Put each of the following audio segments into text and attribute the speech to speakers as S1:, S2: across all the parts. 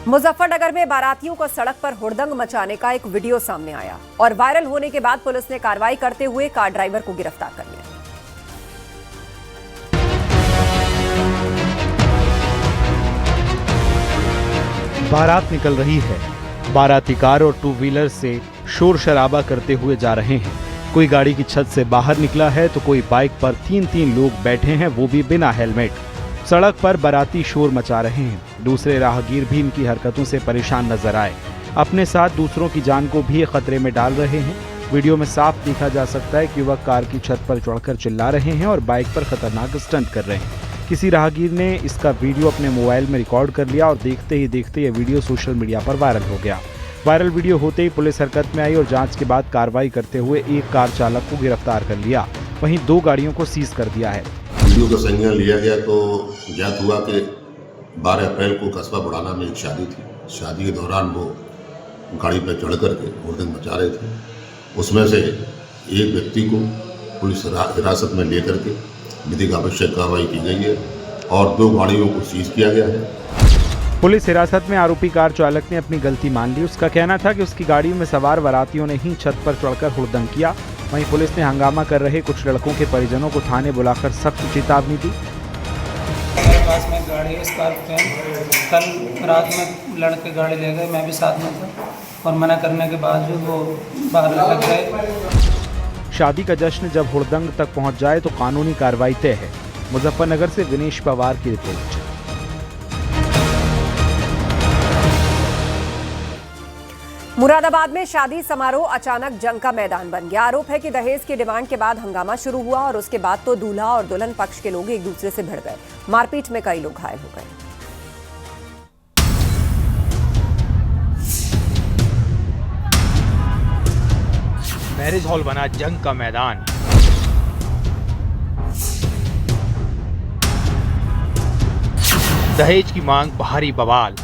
S1: मुजफ्फरनगर में बारातियों को सड़क पर हुड़दंग मचाने का एक वीडियो सामने आया और वायरल होने के बाद पुलिस ने कार्रवाई करते हुए कार ड्राइवर को गिरफ्तार कर लिया।
S2: बारात निकल रही है। बाराती कार और टू व्हीलर से शोर शराबा करते हुए जा रहे हैं। कोई गाड़ी की छत से बाहर निकला है तो कोई बाइक पर तीन लोग बैठे हैं, वो भी बिना हेलमेट। सड़क पर बाराती शोर मचा रहे हैं। दूसरे राहगीर भी इनकी हरकतों से परेशान नजर आए। अपने साथ दूसरों की जान को भी खतरे में डाल रहे हैं। वीडियो में साफ देखा जा सकता है कि युवक कार की छत पर चढ़कर चिल्ला रहे हैं और बाइक पर खतरनाक स्टंट कर रहे हैं। किसी राहगीर ने इसका वीडियो अपने मोबाइल में रिकॉर्ड कर लिया और देखते ही देखते यह वीडियो सोशल मीडिया पर वायरल हो गया। वायरल वीडियो होते ही पुलिस हरकत में आई और जांच के बाद कार्रवाई करते हुए एक कार चालक को गिरफ्तार कर लिया। वहीं 2 गाड़ियों को सीज कर दिया है।
S3: वीडियो का संज्ञान लिया गया तो ज्ञात हुआ कि 12 अप्रैल को कस्बा बुढ़ाना में एक शादी थी। शादी के दौरान वो गाड़ी पर चढ़ करके हुड़दंग मचा रहे थे। उसमें से एक व्यक्ति को पुलिस हिरासत में लेकर के विधिक आवश्यक कार्रवाई की गई है और 2 गाड़ियों को सीज किया गया है।
S2: पुलिस हिरासत में आरोपी कार चालक ने अपनी गलती मान ली। उसका कहना था कि उसकी गाड़ी में सवार बारातियों ने ही छत पर चढ़कर हुड़दंग किया। वहीं पुलिस ने हंगामा कर रहे कुछ लड़कों के परिजनों को थाने बुलाकर सख्त चेतावनी दी।
S4: मेरे पास में गाड़ी है स्कॉर्पियो। कल रात में लड़के गाड़ी ले गए, मैं भी साथ में था और मना करने के बावजूद वो बाहर लग गए।
S2: शादी का जश्न जब हुड़दंग तक पहुंच जाए तो कानूनी कार्रवाई तय है। मुजफ्फरनगर से विनेश पवार की रिपोर्ट।
S1: मुरादाबाद में शादी समारोह अचानक जंग का मैदान बन गया। आरोप है कि दहेज की डिमांड के बाद हंगामा शुरू हुआ और उसके बाद तो दूल्हा और दुल्हन पक्ष के लोग एक दूसरे से भिड़ गए। मारपीट में कई लोग घायल हो गए।
S5: मैरिज हॉल बना जंग का मैदान। दहेज की मांग भारी बवाल।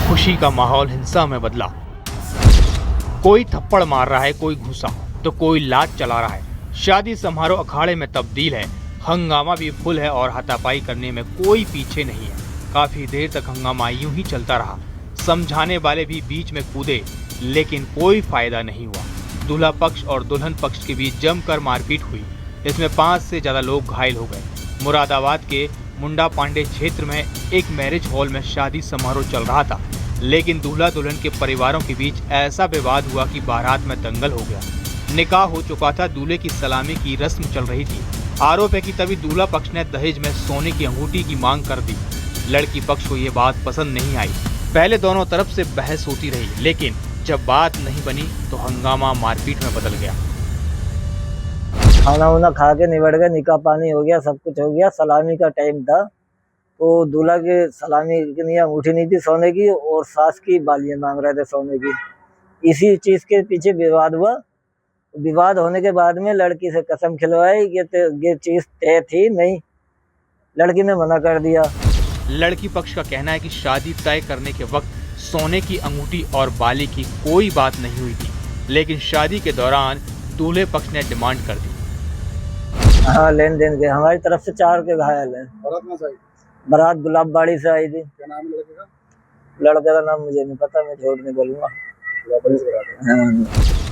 S5: खुशी का माहौल हिंसा में बदला। कोई थप्पड़ मार रहा है, कोई घुसा तो कोई लात चला रहा है। शादी समारोह अखाड़े में तब्दील है। हंगामा भी फुल है और हाथापाई करने में कोई पीछे नहीं है। काफी देर तक हंगामा यूं ही चलता रहा। समझाने वाले भी बीच में कूदे लेकिन कोई फायदा नहीं हुआ। दूल्हा पक्ष और दुल्हन पक्ष के बीच जमकर मारपीट हुई। इसमें 5 से ज्यादा लोग घायल हो गए। मुरादाबाद के मुंडा पांडे क्षेत्र में एक मैरिज हॉल में शादी समारोह चल रहा था, लेकिन दूल्हा दुल्हन के परिवारों के बीच ऐसा विवाद हुआ कि बारात में दंगल हो गया। निकाह हो चुका था, दूल्हे की सलामी की रस्म चल रही थी। आरोप है कि तभी दूल्हा पक्ष ने दहेज में सोने की अंगूठी की मांग कर दी। लड़की पक्ष को ये बात पसंद नहीं आई। पहले दोनों तरफ से बहस होती रही, लेकिन जब बात नहीं बनी तो हंगामा मारपीट में बदल गया।
S6: खाना वाना खा के निबट गए, निकाह पानी हो गया, सब कुछ हो गया। सलामी का टाइम था तो दूल्हा के सलामी की नहीं, अंगूठी नहीं थी सोने की और सास की बालियां मांग रहे थे सोने की। इसी चीज के पीछे विवाद हुआ। विवाद होने के बाद में लड़की से कसम खिलवाई कि ये चीज तय थी नहीं। लड़की ने मना कर दिया।
S5: लड़की पक्ष का कहना है कि शादी तय करने के वक्त सोने की अंगूठी और बाली की कोई बात नहीं हुई थी, लेकिन शादी के दौरान दूल्हे पक्ष ने डिमांड कर दी।
S6: हाँ, लेन देन के हमारी तरफ से 4 के घायल हैं। बारात गुलाबबाड़ी से आई थी।
S7: क्या नाम है लड़के का?
S6: लड़के का नाम मुझे नहीं पता, मैं झूठ नहीं बोलूंगा।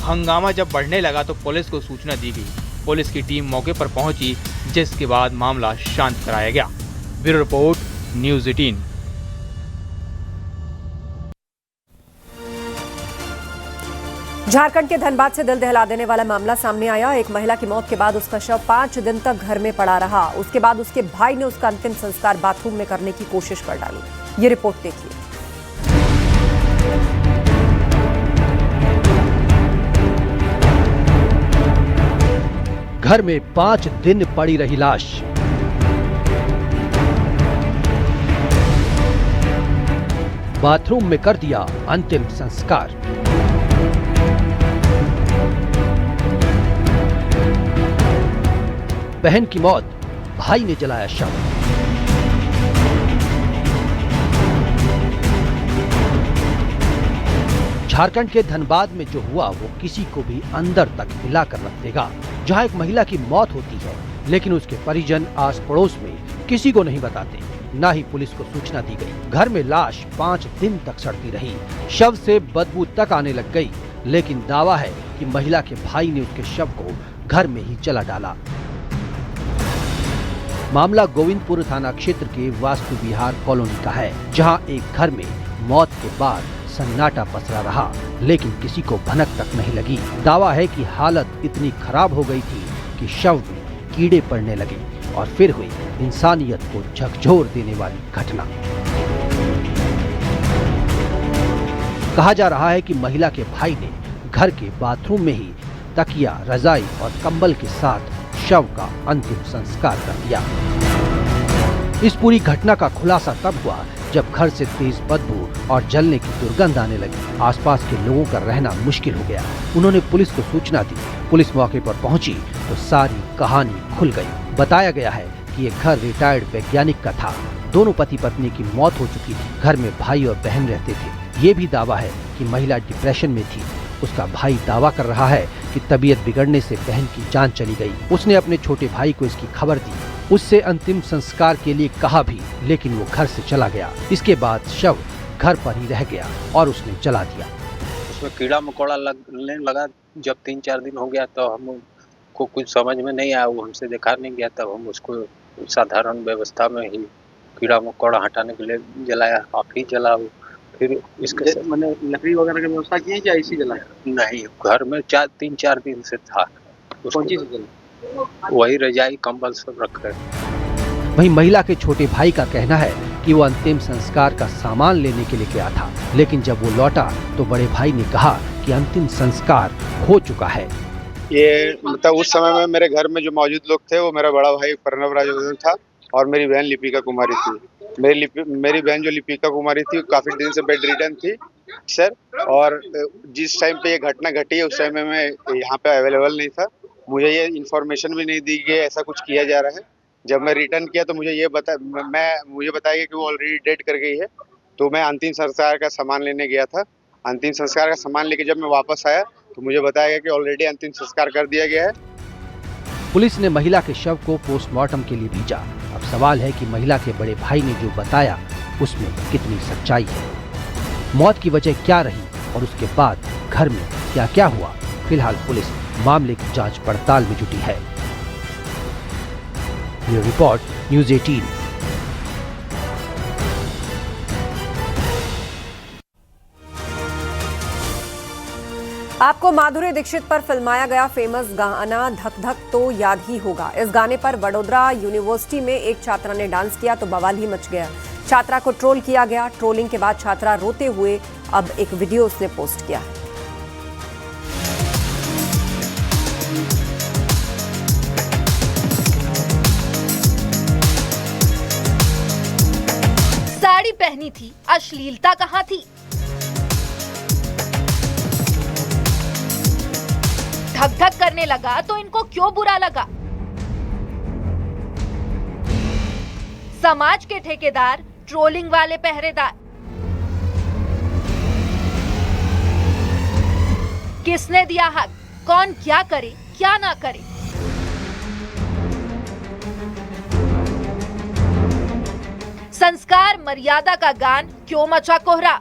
S5: हंगामा जब बढ़ने लगा तो पुलिस को सूचना दी गई। पुलिस की टीम मौके पर पहुंची, जिसके बाद मामला शांत कराया गया। Bureau report, news 18।
S1: झारखंड के धनबाद से दिल दहला देने वाला मामला सामने आया। एक महिला की मौत के बाद उसका शव 5 दिन तक घर में पड़ा रहा। उसके बाद उसके भाई ने उसका अंतिम संस्कार बाथरूम में करने की कोशिश कर डाली। ये रिपोर्ट देखिए।
S8: घर में 5 दिन पड़ी रही लाश। बाथरूम में कर दिया अंतिम संस्कार। बहन की मौत, भाई ने जलाया शव। झारखंड के धनबाद में जो हुआ वो किसी को भी अंदर तक हिला कर रख देगा। जहां एक महिला की मौत होती है, लेकिन उसके परिजन आस पड़ोस में किसी को नहीं बताते, ना ही पुलिस को सूचना दी गई। घर में लाश 5 दिन तक सड़ती रही, शव से बदबू तक आने लग गई, लेकिन दावा है कि महिला के भाई ने उसके शव को घर में ही जला डाला। मामला गोविंदपुर थाना क्षेत्र के वास्तु विहार कॉलोनी का है, जहां एक घर में मौत के बाद सन्नाटा पसरा रहा, लेकिन किसी को भनक तक नहीं लगी। दावा है कि हालत इतनी खराब हो गई थी कि शव में कीड़े पड़ने लगे और फिर हुई इंसानियत को झकझोर देने वाली घटना। कहा जा रहा है कि महिला के भाई ने घर के बाथरूम में ही तकिया, रजाई और कंबल के साथ शव का अंतिम संस्कार कर दिया। इस पूरी घटना का खुलासा तब हुआ जब घर से तेज बदबू और जलने की दुर्गंध आने लगी। आसपास के लोगों का रहना मुश्किल हो गया। उन्होंने पुलिस को सूचना दी। पुलिस मौके पर पहुंची तो सारी कहानी खुल गई। बताया गया है कि ये घर रिटायर्ड वैज्ञानिक का था। दोनों पति पत्नी की मौत हो चुकी थी। घर में भाई और बहन रहते थे। ये भी दावा है कि महिला डिप्रेशन में थी। उसका भाई दावा कर रहा है कि तबीयत बिगड़ने से बहन की जान चली गई। उसने अपने छोटे भाई को इसकी खबर दी, उससे अंतिम संस्कार के लिए कहा भी, लेकिन वो घर से चला गया। इसके बाद शव घर पर ही रह गया और उसने जला दिया।
S7: उसमें कीड़ा मकोड़ा लगने लगा। जब 3-4 दिन हो गया तो हमको कुछ समझ में नहीं आया, वो हमसे देखा नहीं गया। तब हम उसको साधारण व्यवस्था में ही कीड़ा मकोड़ा हटाने के लिए जलाया। आप ही जला। फिर इसके
S9: मैंने लकड़ी वगैरह की व्यवस्था की है या इसी जलाया?
S7: नहीं, घर में 3-4 दिन से था।
S9: कौन चीज जला?
S7: वही रजाई कंबल सब रखे।
S8: वहीं महिला के छोटे भाई का कहना है कि वो अंतिम संस्कार का सामान लेने के लिए गया था, लेकिन जब वो लौटा तो बड़े भाई ने कहा कि अंतिम संस्कार हो चुका है।
S10: ये मतलब उस समय में मेरे घर में जो मौजूद लोग थे वो मेरा बड़ा भाई प्रणव राजवर्धन था और मेरी बहन लिपिका कुमारी थी। मेरी बहन जो लिपिका कुमारी थी काफी दिन से बेड रिडन थी सर, और जिस टाइम पे ये घटना घटी है उस टाइम में मैं यहाँ पे अवेलेबल नहीं था। मुझे ये इन्फॉर्मेशन भी नहीं दी गई ऐसा कुछ किया जा रहा है। जब मैं रिटर्न किया तो मुझे बताया गया कि वो ऑलरेडी डेड कर गई है। तो मैं अंतिम संस्कार का सामान लेने गया था। अंतिम संस्कार का सामान लेके जब मैं वापस आया तो मुझे बताया गया कि ऑलरेडी अंतिम संस्कार कर दिया गया है।
S8: पुलिस ने महिला के शव को पोस्टमार्टम के लिए भेजा। अब सवाल है कि महिला के बड़े भाई ने जो बताया उसमें कितनी सच्चाई है, मौत की वजह क्या रही और उसके बाद घर में क्या क्या हुआ। फिलहाल पुलिस मामले की जांच पड़ताल में जुटी है। Bureau report, news 18।
S1: आपको माधुरी दीक्षित पर फिल्माया गया फेमस गाना धक धक तो याद ही होगा। इस गाने पर वडोदरा यूनिवर्सिटी में एक छात्रा ने डांस किया तो बवाल ही मच गया। छात्रा को ट्रोल किया गया। ट्रोलिंग के बाद छात्रा रोते हुए अब एक वीडियो उसने पोस्ट किया है।
S11: साड़ी पहनी थी, अश्लीलता कहाँ थी? धक धक करने लगा तो इनको क्यों बुरा लगा? समाज के ठेकेदार, ट्रोलिंग वाले पहरेदार। किसने दिया हक? कौन क्या करे क्या ना करे? संस्कार मर्यादा का गान क्यों मचा कोहरा?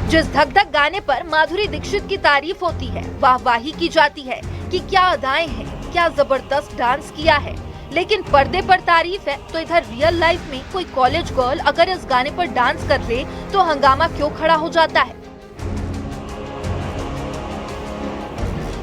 S11: जिस धक धक गाने पर माधुरी दीक्षित की तारीफ होती है, वाहवाही की जाती है कि क्या अदाएं हैं, क्या जबरदस्त डांस किया है, लेकिन पर्दे पर तारीफ है तो इधर रियल लाइफ में कोई कॉलेज गर्ल अगर इस गाने पर डांस कर ले तो हंगामा क्यों खड़ा हो जाता है?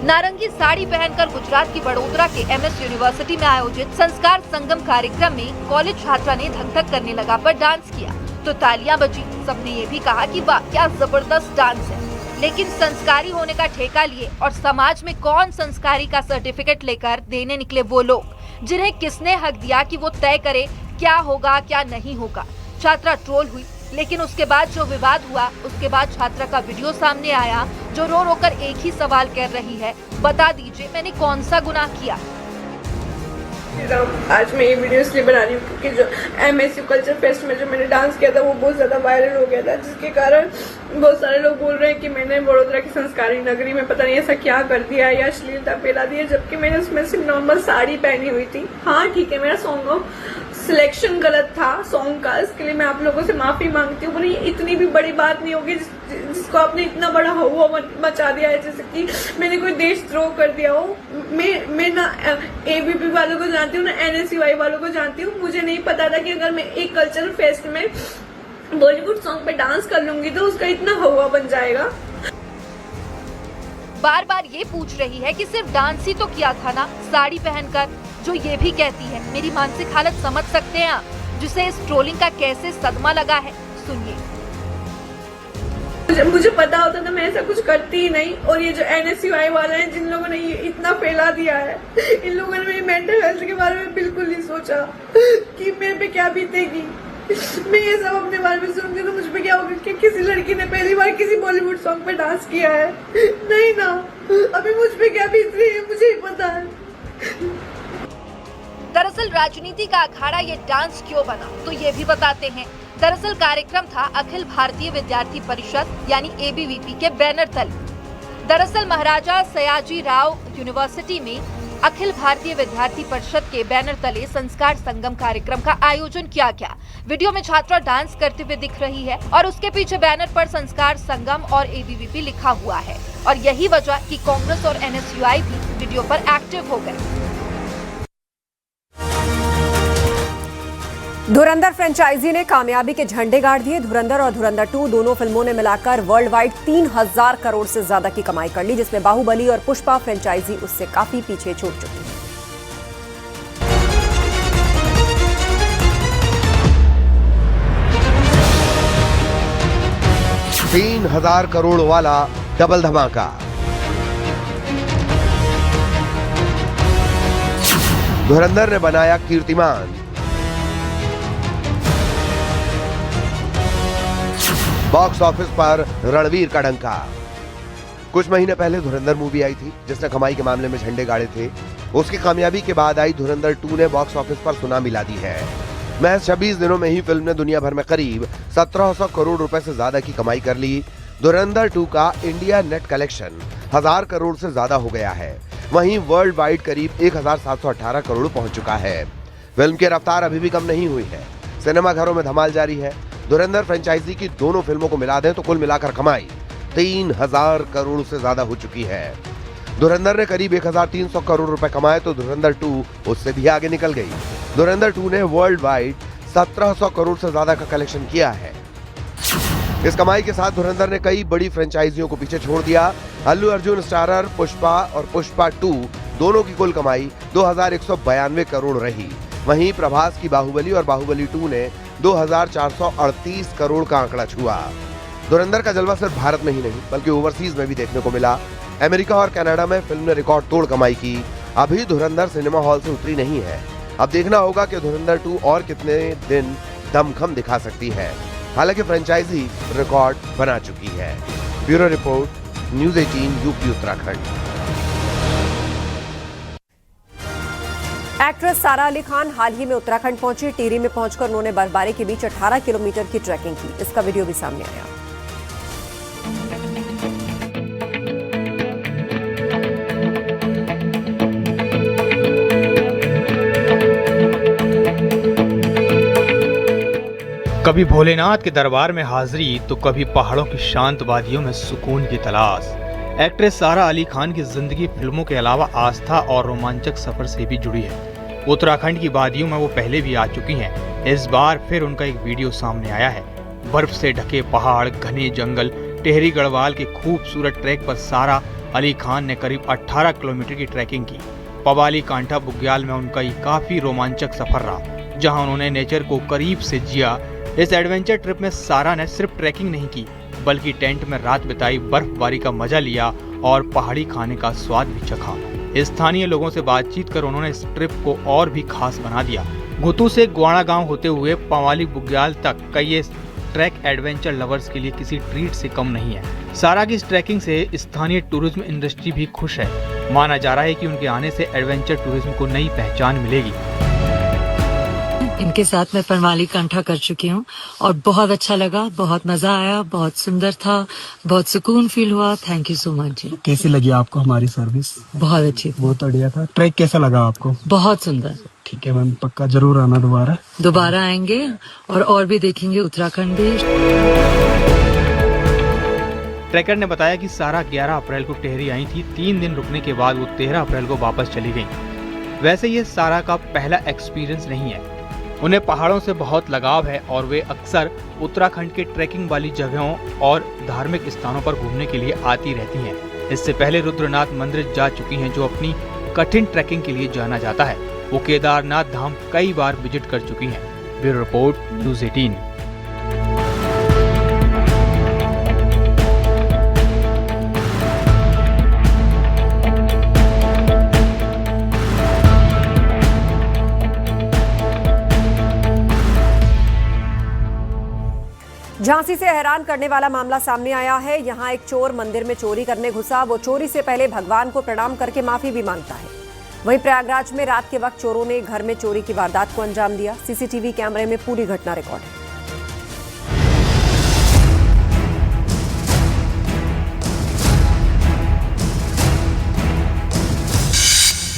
S11: नारंगी साड़ी पहनकर गुजरात की वडोदरा के MS यूनिवर्सिटी में आयोजित संस्कार संगम कार्यक्रम में कॉलेज छात्रा ने धक धक करने लगा पर डांस किया तो तालियां बजी। सबने ये भी कहा कि वाह क्या जबरदस्त डांस है। लेकिन संस्कारी होने का ठेका लिए और समाज में कौन संस्कारी का सर्टिफिकेट लेकर देने निकले वो लोग जिन्हें किसने हक दिया कि वो तय करे क्या होगा क्या नहीं होगा। छात्रा ट्रोल हुई, लेकिन उसके बाद जो विवाद हुआ उसके बाद छात्रा का वीडियो सामने आया जो रो रो कर एक ही सवाल कर रही है, बता दीजिए मैंने कौन सा गुनाह किया?
S12: श्री राम। आज मैं ये वीडियो इसलिए बना रही हूँ क्योंकि जो MSU कल्चर फेस्ट में जो मैंने डांस किया था वो बहुत ज़्यादा वायरल हो गया था, जिसके कारण बहुत सारे लोग बोल रहे हैं कि मैंने वडोदरा की संस्कारी नगरी में पता नहीं ऐसा क्या कर दिया या अश्लीलता फैला दी है, जबकि मैंने उसमें सिर्फ नॉर्मल साड़ी पहनी हुई थी। हाँ ठीक है, मेरा सॉन्ग ऑफ सिलेक्शन गलत था सॉन्ग का, इसके लिए मैं आप लोगों से माफी मांगती हूँ, पर ये इतनी भी बड़ी बात नहीं होगी जिसको आपने इतना बड़ा हवा मचा दिया है, जैसे कि मैंने कोई देशद्रोह कर दिया हो। मैं ना ABP वालों को जानती हूँ ना NSUI वालों को जानती हूँ। मुझे नहीं पता था कि अगर मैं एक कल्चरल फेस्ट में बॉलीवुड सॉन्ग पे डांस कर लूंगी तो उसका इतना हवा बन जाएगा।
S11: बार बार ये पूछ रही है कि सिर्फ डांस ही तो किया था ना साड़ी पहनकर, जो ये भी कहती है। मेरी मानसिक हालत समझ सकते हैं आप, जिसे इस ट्रोलिंग का कैसे सदमा लगा है, सुनिए।
S12: मुझे पता होता तो मैं ऐसा कुछ करती ही नहीं। और ये जो NSUI वाले हैं जिन लोगों ने ये इतना फैला दिया है, इन लोगों ने मेरी मेंटल हेल्थ के बारे में बिल्कुल नहीं सोचा कि मेरे पे क्या बीतेगी। मैं ये सब अपने बारे में सुनती तो मुझ पे क्या होगा कि किसी लड़की ने पहली बार किसी बॉलीवुड सॉन्ग पे डांस किया है। नहीं ना, अभी मुझ पे क्या बीत रही है मुझे ही पता है।
S11: दरअसल राजनीति का अखाड़ा ये डांस क्यों बना, तो ये भी बताते हैं। दरअसल कार्यक्रम था अखिल भारतीय विद्यार्थी परिषद यानी ABVP के बैनर तले। दरअसल महाराजा सयाजी राव यूनिवर्सिटी में अखिल भारतीय विद्यार्थी परिषद के बैनर तले संस्कार संगम कार्यक्रम का आयोजन किया गया। वीडियो में छात्रा डांस करते हुए दिख रही है और उसके पीछे बैनर पर संस्कार संगम और ABVP लिखा हुआ है, और यही वजह कि कांग्रेस और NSUI भी वीडियो पर एक्टिव हो गए।
S1: धुरंधर फ्रेंचाइजी ने कामयाबी के झंडे गाड़ दिए। धुरंधर और धुरंधर 2 दोनों फिल्मों ने मिलाकर वर्ल्ड वाइड 3000 करोड़ से ज्यादा की कमाई कर ली, जिसमें बाहुबली और पुष्पा फ्रेंचाइजी उससे काफी पीछे छूट चुकी है।
S8: 3000 करोड़ वाला डबल धमाका। धुरंधर ने बनाया कीर्तिमान। बॉक्स ऑफिस पर रणवीर का डंका। कुछ महीने पहले धुरंधर मूवी आई थी जिसने कमाई के मामले में झंडे गाड़े थे। उसकी कामयाबी के बाद आई धुरंधर 2 ने बॉक्स ऑफिस पर सुनामी ला दी है। महज 26 दिनों में ही फिल्म ने दुनिया भर में करीब 1700 करोड़ रुपए से ज्यादा की कमाई कर ली। धुरंधर 2 का इंडिया नेट कलेक्शन 1000 करोड़ से ज्यादा हो गया है। वहीं वर्ल्ड वाइड करीब 1718 करोड़ पहुंच चुका है। फिल्म की रफ्तार अभी भी कम नहीं हुई है। सिनेमा घरों में धमाल जारी है। धुरंधर फ्रेंचाइजी की दोनों फिल्मों को मिला दें तो कुल मिलाकर कमाई 3000 करोड़ से ज्यादा हो चुकी है। धुरंधर ने करीब 1300 करोड़ रुपए कमाए तो धुरंधर 2 उससे भी आगे निकल गई। धुरंधर 2 ने वर्ल्ड वाइड 1700 करोड़ से ज्यादा का कलेक्शन किया है। इस कमाई के साथ धुरंधर ने कई बड़ी फ्रेंचाइजियों को पीछे छोड़ दिया। अल्लू अर्जुन स्टारर पुष्पा और पुष्पा 2 दोनों की कुल कमाई 2192 करोड़ रही। वहीं प्रभास की बाहुबली और बाहुबली 2 ने 2438 करोड़ का आंकड़ा छुआ। धुरंधर का जलवा सिर्फ भारत में ही नहीं बल्कि ओवरसीज में भी देखने को मिला। अमेरिका और कनाडा में फिल्म ने रिकॉर्ड तोड़ कमाई की। अभी धुरंधर सिनेमा हॉल से उतरी नहीं है। अब देखना होगा कि धुरंधर 2 और कितने दिन दमखम दिखा सकती है। हालांकि फ्रेंचाइजी रिकॉर्ड बना चुकी है। Bureau report, news 18 UP Uttarakhand.
S1: Actress सारा अली खान हाल ही में उत्तराखंड पहुंची। टिहरी में पहुंचकर उन्होंने बर्फबारी के बीच 18 किलोमीटर की ट्रैकिंग की। इसका वीडियो भी सामने आया।
S5: कभी भोलेनाथ के दरबार में हाजिरी तो कभी पहाड़ों की शांत वादियों में सुकून की तलाश। एक्ट्रेस सारा अली खान की जिंदगी फिल्मों के अलावा आस्था और रोमांचक सफर से भी जुड़ी है। उत्तराखंड की वादियों में वो पहले भी आ चुकी हैं। इस बार फिर उनका एक वीडियो सामने आया है। बर्फ से ढके पहाड़, घने जंगल, टेहरी गढ़वाल के खूबसूरत ट्रैक पर सारा अली खान ने करीब 18 किलोमीटर की ट्रैकिंग की। पवाली कांठा बुग्याल में उनका ये काफी रोमांचक सफर रहा, जहां उन्होंने नेचर को करीब से जिया। इस एडवेंचर ट्रिप में सारा ने सिर्फ ट्रैकिंग नहीं की बल्कि टेंट में रात बिताई, बर्फबारी का मजा लिया और पहाड़ी खाने का स्वाद भी चखा। स्थानीय लोगों से बातचीत कर उन्होंने इस ट्रिप को और भी खास बना दिया। गुतू से ग्वाड़ा गांव होते हुए पवाली बुग्याल तक का ये ट्रैक एडवेंचर लवर्स के लिए किसी ट्रीट से कम नहीं है। सारा की इस ट्रैकिंग से स्थानीय टूरिज्म इंडस्ट्री भी खुश है। माना जा रहा है कि उनके आने से एडवेंचर टूरिज्म को नई पहचान मिलेगी।
S13: इनके साथ मैं परमाली कंठा कर चुकी हूँ और बहुत अच्छा लगा, बहुत मजा आया, बहुत सुंदर था, बहुत सुकून फील हुआ। थैंक यू सो मच जी।
S14: कैसी लगी आपको हमारी सर्विस?
S13: बहुत अच्छी,
S14: बहुत बढ़िया था। ट्रैक कैसा लगा आपको?
S13: बहुत सुंदर।
S14: ठीक है मैम, पक्का जरूर आना दोबारा
S13: आएंगे और भी देखेंगे उत्तराखंड भी।
S5: ट्रैकर ने बताया कि सारा 11 अप्रैल को टिहरी आई थी। 3 दिन रुकने के बाद वो 13 अप्रैल को वापस चली गई। वैसे ये सारा का पहला एक्सपीरियंस नहीं है। उन्हें पहाड़ों से बहुत लगाव है और वे अक्सर उत्तराखंड के ट्रैकिंग वाली जगहों और धार्मिक स्थानों पर घूमने के लिए आती रहती हैं। इससे पहले रुद्रनाथ मंदिर जा चुकी हैं, जो अपनी कठिन ट्रैकिंग के लिए जाना जाता है। वो केदारनाथ धाम कई बार विजिट कर चुकी हैं। Bureau report, news 18।
S1: झांसी से हैरान करने वाला मामला सामने आया है। यहां एक चोर मंदिर में चोरी करने घुसा। वो चोरी से पहले भगवान को प्रणाम करके माफी भी मांगता है। वहीं प्रयागराज में रात के वक्त चोरों ने घर में चोरी की वारदात को अंजाम दिया। सीसीटीवी कैमरे में पूरी घटना रिकॉर्ड है।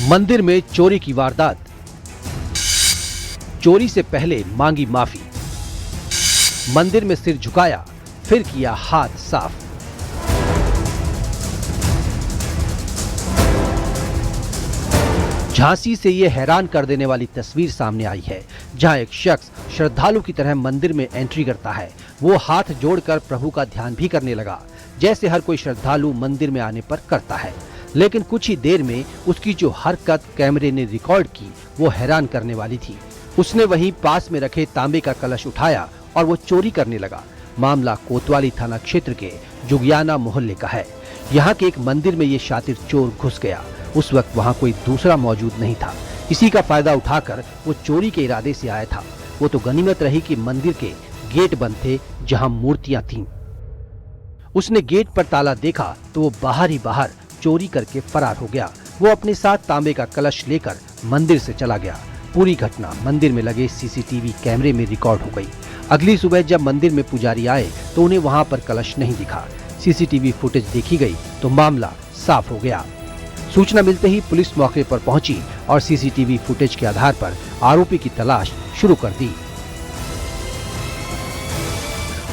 S8: मंदिर में चोरी की वारदात, चोरी से पहले मांगी माफी, मंदिर में सिर झुकाया, फिर किया हाथ साफ। झांसी से ये हैरान कर देने वाली तस्वीर सामने आई है, जहां एक शख्स श्रद्धालु की तरह मंदिर में एंट्री करता है। वो हाथ जोड़कर प्रभु का ध्यान भी करने लगा, जैसे हर कोई श्रद्धालु मंदिर में आने पर करता है। लेकिन कुछ ही देर में उसकी जो हरकत कैमरे ने रिकॉर्ड की, वो हैरान करने वाली थी। उसने वहीं पास में रखे तांबे का कलश उठाया और वो चोरी करने लगा। मामला कोतवाली थाना क्षेत्र के जुगियाना मोहल्ले का है। यहाँ के एक मंदिर में ये शातिर चोर घुस गया। उस वक्त वहाँ कोई दूसरा मौजूद नहीं था। इसी का फायदा उठाकर वो चोरी के इरादे से आया था। वो तो गनीमत रही कि मंदिर के गेट बंद थे, जहाँ मूर्तियां थीं। उसने गेट पर ताला देखा तो वो बाहर ही बाहर चोरी करके फरार हो गया। वो अपने साथ तांबे का कलश लेकर मंदिर से चला गया। पूरी घटना मंदिर में लगे सीसीटीवी कैमरे में रिकॉर्ड हो गई। अगली सुबह जब मंदिर में पुजारी आए तो उन्हें वहां पर कलश नहीं दिखा। सीसीटीवी फुटेज देखी गई तो मामला साफ हो गया। सूचना मिलते ही पुलिस मौके पर पहुंची और सीसीटीवी फुटेज के आधार पर आरोपी की तलाश शुरू कर दी।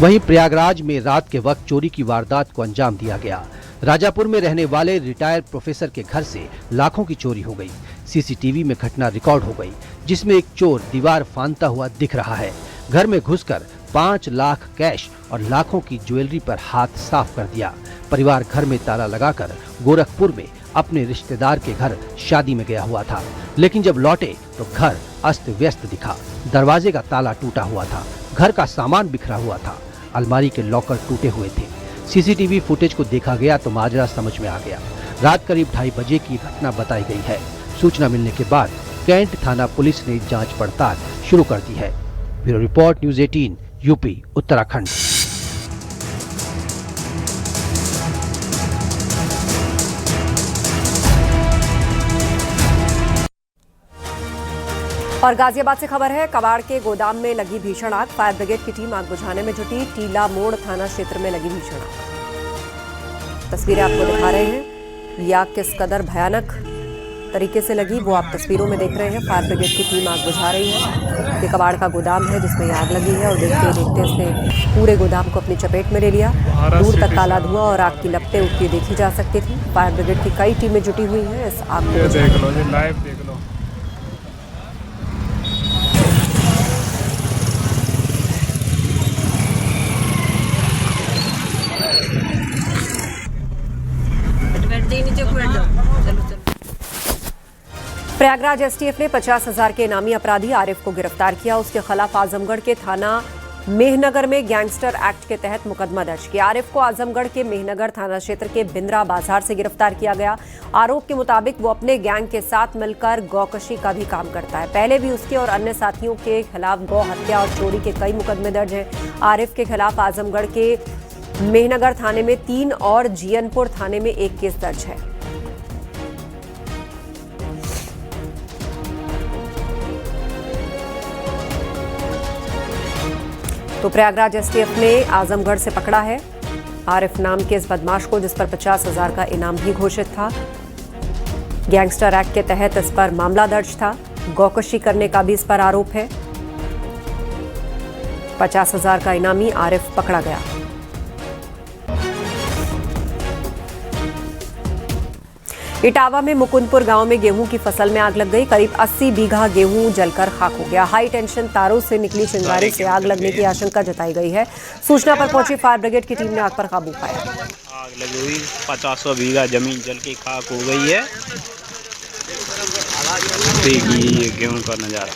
S8: वहीं प्रयागराज में रात के वक्त चोरी की वारदात को अंजाम दिया गया। राजापुर में रहने वाले रिटायर्ड प्रोफेसर के घर से लाखों की चोरी हो गई। सीसीटीवी में घटना रिकॉर्ड हो गई, जिसमें एक चोर दीवार फांदता हुआ दिख रहा है। घर में घुसकर 5 लाख कैश और लाखों की ज्वेलरी पर हाथ साफ कर दिया। परिवार घर में ताला लगाकर गोरखपुर में अपने रिश्तेदार के घर शादी में गया हुआ था, लेकिन जब लौटे तो घर अस्त व्यस्त दिखा। दरवाजे का ताला टूटा हुआ था, घर का सामान बिखरा हुआ था, अलमारी के लॉकर टूटे हुए थे। सीसीटीवी फुटेज को देखा गया तो माजरा समझ में आ गया। रात करीब 2:30 बजे की घटना बताई गई है। सूचना मिलने के बाद कैंट थाना पुलिस ने जांच पड़ताल शुरू कर दी है। Bureau report, news 18, UP, Uttarakhand.
S1: और गाजियाबाद से खबर है, कबाड़ के गोदाम में लगी भीषण आग। फायर ब्रिगेड की टीम आग बुझाने में जुटी। टीला मोड़ थाना क्षेत्र में लगी भीषण आग। तस्वीरें आपको दिखा रहे हैं। ये आग किस कदर भयानक तरीके से लगी वो आप तस्वीरों में देख रहे हैं। फायर ब्रिगेड की टीम आग बुझा रही है। ये कबाड़ का गोदाम है जिसमें आग लगी है और देखते देखते इसने पूरे गोदाम को अपनी चपेट में ले लिया। दूर तक काला धुआं और आग की लपटें उठती देखी जा सकती थी। फायर ब्रिगेड की कई टीमें जुटी हुई हैं इस आग को।
S14: देख लो, ये लाइव देख लो।
S1: प्रयागराज एसटीएफ ने 50,000 के इनामी अपराधी आरिफ को गिरफ्तार किया। उसके खिलाफ आजमगढ़ के थाना मेहनगर में गैंगस्टर एक्ट के तहत मुकदमा दर्ज किया। आरिफ को आजमगढ़ के मेहनगर थाना क्षेत्र के बिंद्रा बाजार से गिरफ्तार किया गया। आरोप के मुताबिक वो अपने गैंग के साथ मिलकर गौकशी का भी काम करता है। पहले भी उसके और अन्य साथियों के खिलाफ गौ हत्या और चोरी के कई मुकदमे दर्ज हैं। आरिफ के खिलाफ आजमगढ़ के मेहनगर थाने में 3 और जीयनपुर थाने में 1 केस दर्ज है। तो प्रयागराज एसटीएफ ने आजमगढ़ से पकड़ा है आरिफ नाम के इस बदमाश को, जिस पर 50,000 का इनाम भी घोषित था। गैंगस्टर एक्ट के तहत इस पर मामला दर्ज था। गौकशी करने का भी इस पर आरोप है। 50,000 का इनामी आरिफ पकड़ा गया। इटावा में मुकुंदपुर गांव में गेहूं की फसल में आग लग गई। करीब 80 बीघा गेहूं जलकर खाक हो गया। हाई टेंशन तारों से निकली चिंगारी से आग लगने की आशंका जताई गई है। सूचना पर पहुंची फायर ब्रिगेड की टीम ने आग पर काबू पाया।
S15: आग लगी हुई 50 बीघा जमीन जल के खाक हो गई है। देखिए गेहूं का नजारा।